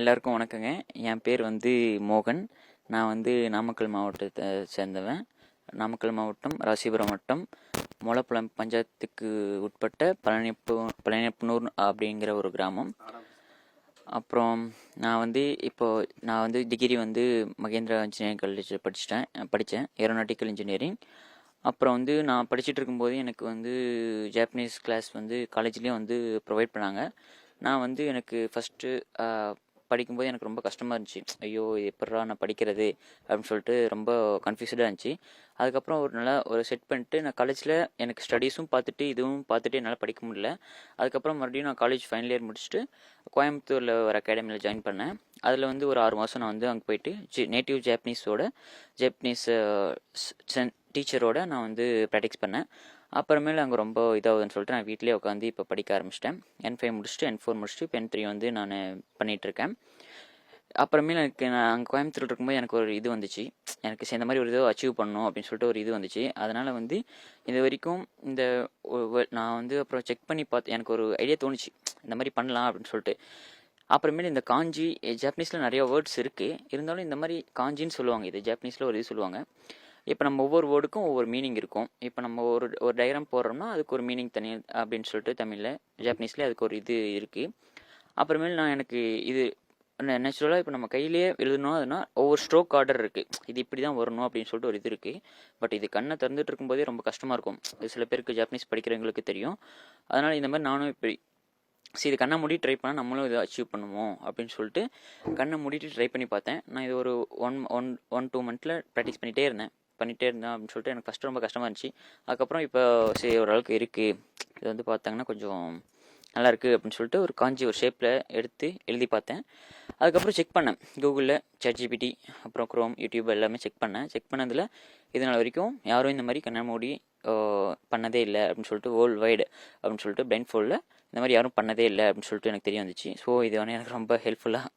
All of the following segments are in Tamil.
எல்லாருக்கும் வணக்கங்க. என் பேர் வந்து மோகன். நான் வந்து நாமக்கல் மாவட்டத்தை சேர்ந்தவன். நாமக்கல் மாவட்டம் ராசிபுரம் வட்டம் மொளப்புலம் பஞ்சாயத்துக்கு உட்பட்ட பழனியப்பனூர் அப்படிங்கிற ஒரு கிராமம். அப்புறம் நான் வந்து டிகிரி வந்து மகேந்திரா இன்ஜினியரிங் காலேஜில் படித்தேன் ஏரோநாட்டிக்கல் இன்ஜினியரிங். அப்புறம் வந்து நான் படிச்சுட்டு இருக்கும்போது எனக்கு வந்து ஜாப்பனீஸ் கிளாஸ் வந்து காலேஜ்லேயும் வந்து ப்ரொவைட் பண்ணாங்க. நான் வந்து எனக்கு ஃபஸ்ட்டு படிக்கும்போது எனக்கு ரொம்ப கஷ்டமாக இருந்துச்சு. ஐயோ எப்பட்றா நான் படிக்கிறது அப்படின்னு சொல்லிட்டு ரொம்ப கன்ஃபியூஸ்டாக இருந்துச்சு. அதுக்கப்புறம் ஒரு செட் பண்ணிட்டு நான் காலேஜில் எனக்கு ஸ்டடீஸும் பார்த்துட்டு இதுவும் பார்த்துட்டு என்னால் படிக்க முடியல. அதுக்கப்புறம் மறுபடியும் நான் காலேஜ் ஃபைனல் இயர் முடிச்சுட்டு கோயம்புத்தூரில் ஒரு அகாடமியில் ஜாயின் பண்ணேன். அதில் வந்து ஒரு 6 மாதம் நான் வந்து அங்கே போயிட்டு நேட்டிவ் ஜாப்பனீஸ் டீச்சரோட நான் வந்து ப்ராக்டிஸ் பண்ணேன். அப்புறமேல அங்கே ரொம்ப இதாகுதுன்னு சொல்லிட்டு நான் வீட்டிலே உட்காந்து இப்போ படிக்க ஆரம்பிச்சிட்டேன். N5 முடிச்சுட்டு N4 முடிச்சுட்டு இப்போ N3 வந்து நான் பண்ணிகிட்ருக்கேன். அப்புறமேல நான் அங்கே கோயம்புத்தூர் இருக்கும்போது எனக்கு ஒரு இது வந்துச்சு. எனக்கு இந்த மாதிரி ஒரு இதை அச்சீவ் பண்ணணும் அப்படின்னு சொல்லிட்டு ஒரு இது வந்துச்சு. அதனால் வந்து இது வரைக்கும் நான் வந்து அப்புறம் செக் பண்ணி பார்த்து எனக்கு ஒரு ஐடியா தோணுச்சு, இந்த மாதிரி பண்ணலாம் அப்படின்னு சொல்லிட்டு. அப்புறமேல இந்த காஞ்சி ஜாப்பனீஸில் நிறைய வேர்ட்ஸ் இருக்குது, இருந்தாலும் இந்த மாதிரி காஞ்சின்னு சொல்லுவாங்க. இது ஜாப்பனீஸில் ஒரு இது சொல்லுவாங்க. இப்போ நம்ம ஒவ்வொரு வேர்டுக்கும் ஒவ்வொரு மீனிங் இருக்கும். இப்போ நம்ம ஒரு டயக்ராம் போடுறோம்னா அதுக்கு ஒரு மீனிங் தனி அப்படின்னு சொல்லிட்டு தமிழில் ஜாப்பனீஸ்லேயே அதுக்கு ஒரு இது இருக்குது. அப்புறமேல் எனக்கு இது நேச்சுரலாக இப்போ நம்ம கையிலேயே எழுதணும். அதுனா ஒவ்வொரு ஸ்ட்ரோக் ஆர்டர் இருக்குது. இது இப்படி தான் வரணும் அப்படின்னு சொல்லிட்டு ஒரு இது இருக்குது. பட் இது கண்ணை திறந்துட்டு இருக்கும்போதே ரொம்ப கஷ்டமாக இருக்கும். இது சில பேருக்கு ஜாப்பனீஸ் படிக்கிறவங்களுக்கு தெரியும். அதனால் இந்த மாதிரி நானும் இப்படி இது கண்ணை மூடி ட்ரை பண்ணால் நம்மளும் இதை அச்சீவ் பண்ணுவோம் அப்படின்னு சொல்லிட்டு கண்ணை மூடிட்டு ட்ரை பண்ணி பார்த்தேன். நான் இது ஒரு 1-2 மந்த்தில் ப்ராக்டிஸ் பண்ணிகிட்டே இருந்தேன் அப்படின்னு சொல்லிட்டு எனக்கு ஃபஸ்ட்டு ரொம்ப கஷ்டமாக இருந்துச்சு. அதுக்கப்புறம் இப்போ சரி ஓரளவுக்கு இருக்குது, இது வந்து பார்த்தாங்கன்னா கொஞ்சம் நல்லாயிருக்கு அப்படின்னு சொல்லிட்டு ஒரு காஞ்சி ஒரு ஷேப்பில் எடுத்து எழுதி பார்த்தேன். அதுக்கப்புறம் செக் பண்ணேன் கூகுளில், ChatGPT, அப்புறம் Chrome, YouTube எல்லாமே செக் பண்ணதில் இது நாள் வரைக்கும் யாரும் இந்த மாதிரி கண்ணை மூடி பண்ணதே இல்லை அப்படின்னு சொல்லிட்டு வேர்ல்டு வைடு அப்படின்னு சொல்லிட்டு பிளைண்ட் ஃபோல்டில் இந்த மாதிரி யாரும் பண்ணதே இல்லை அப்படின்னு சொல்லிட்டு எனக்கு தெரிய வந்துச்சு. ஸோ இது வந்து எனக்கு ரொம்ப ஹெல்ப்ஃபுல்லாக,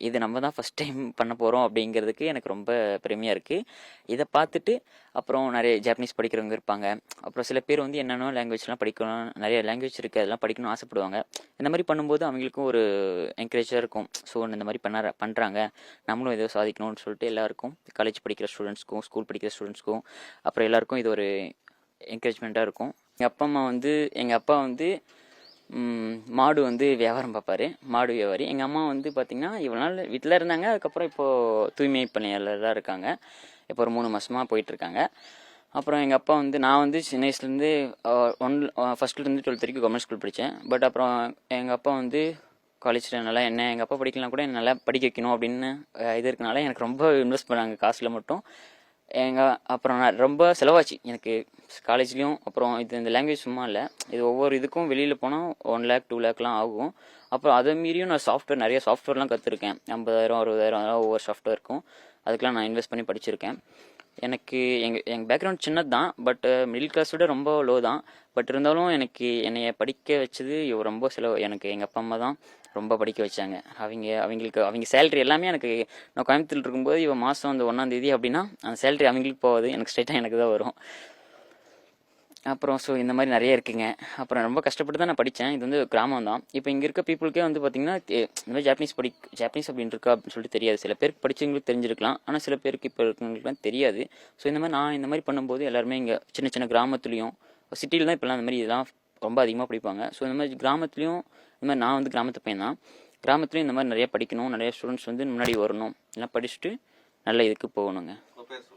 இது நம்ம தான் ஃபஸ்ட் டைம் பண்ண போகிறோம் அப்படிங்கிறதுக்கு எனக்கு ரொம்ப பெருமையாக இருக்குது. இதை பார்த்துட்டு அப்புறம் நிறைய ஜாப்பனீஸ் படிக்கிறவங்க இருப்பாங்க. அப்புறம் சில பேர் வந்து என்னென்ன லாங்குவேஜ்லாம் படிக்கணும், நிறைய லாங்குவேஜ் இருக்குது, அதெல்லாம் படிக்கணும்னு ஆசைப்படுவாங்க. இந்த மாதிரி பண்ணும்போது அவங்களுக்கும் ஒரு என்கரேஜாக இருக்கும். ஸோ இந்த மாதிரி பண்ணுறாங்க, நம்மளும் ஏதோ சாதிக்கணும்னு சொல்லிட்டு எல்லாருக்கும், காலேஜ் படிக்கிற ஸ்டூடெண்ட்ஸ்க்கும் ஸ்கூல் படிக்கிற ஸ்டூடெண்ட்ஸ்க்கும் அப்புறம் எல்லாருக்கும் இது ஒரு என்கரேஜ்மெண்ட்டாக இருக்கும். எங்கள் அப்பா வந்து மாடு வந்து வியாபாரம் பார்ப்பாரு, மாடு வியாபாரி. எங்கள் அம்மா வந்து பார்த்திங்கன்னா இவ்வளோ நாள் வீட்டில் இருந்தாங்க. அதுக்கப்புறம் இப்போது தூய்மை பணியாளராக இருக்காங்க. இப்போ ஒரு 3 மாதமாக போயிட்டுருக்காங்க. அப்புறம் எங்கள் அப்பா வந்து நான் வந்து சின்ன வயசுலேருந்து ஃபஸ்ட்லேருந்து 12th வரைக்கும் கவர்மெண்ட் ஸ்கூல் படித்தேன். பட் அப்புறம் எங்கள் அப்பா வந்து காலேஜில் நல்லா எங்கள் அப்பா படிக்கலாம் கூட நல்லா படிக்க வைக்கணும் அப்படின்னு இது இருக்கனால எனக்கு ரொம்ப இன்வெஸ்ட் பண்ணாங்க காசில் மட்டும். அப்புறம் நான் ரொம்ப செலவாச்சு எனக்கு காலேஜ்லேயும். அப்புறம் இந்த லாங்குவேஜ் சும்மா இல்லை, இது ஒவ்வொரு இதுக்கும் வெளியில் போனால் 1 lakh 2 lakh ஆகும். அப்புறம் அதை மீறியும் நான் நிறைய சாஃப்ட்வேர்லாம் கற்றுருக்கேன். 50,000 60,000 ஒவ்வொரு சாஃப்ட்வேருக்கும். அதுக்கெலாம் நான் இன்வெஸ்ட் பண்ணி படிச்சிருக்கேன். எனக்கு எங்கள் பேக்ரவுண்ட் சின்னது தான், பட் மிடில் கிளாஸ் விட ரொம்ப லோ தான். பட் இருந்தாலும் என்னைய படிக்க வச்சது ரொம்ப எனக்கு எங்கள் அப்பா அம்மா தான் ரொம்ப படிக்க வச்சாங்க. அவங்க சேலரி எல்லாமே எனக்கு, நான் கோயம்புத்தூர் இருக்கும்போது மாதம் அந்த 1ஆம் தேதி அப்படின்னா அந்த சேலரி அவங்களுக்கு போகாது, எனக்கு ஸ்ட்ரைட்டாக எனக்கு தான் வரும். அப்புறம் இந்த மாதிரி நிறைய இருக்குங்க. அப்புறம் ரொம்ப கஷ்டப்பட்டு தான் நான் படித்தேன். இது வந்து கிராமம் தான். இப்போ இங்கே இருக்க பீப்புளுக்கே வந்து பார்த்திங்கன்னா இந்த மாதிரி ஜாப்பனீஸ் அப்படின்னு இருக்கா அப்படின்னு சொல்லிட்டு தெரியாது. சில பேருக்கு படித்தவங்களுக்கு தெரிஞ்சிருக்கலாம், ஆனால் சில பேருக்கு இப்போ இருக்கிறவங்களுக்குலாம் தெரியாது. ஸோ நான் இந்த மாதிரி பண்ணும்போது எல்லாருமே இங்கே சின்ன சின்ன கிராமத்துலேயும், சிட்டியில் தான் இப்போலாம் இந்த மாதிரி இதெல்லாம் ரொம்ப அதிகமாக படிப்பாங்க. ஸோ இந்த மாதிரி கிராமத்துலேயும் இந்த மாதிரி நான் வந்து கிராமத்து பையன் தான். கிராமத்துலேயும் இந்த மாதிரி நிறைய படிக்கணும், நிறைய ஸ்டூடெண்ட்ஸ் வந்து முன்னாடி வரணும், எல்லாம் படிச்சுட்டு நல்ல இதுக்கு போகணுங்க.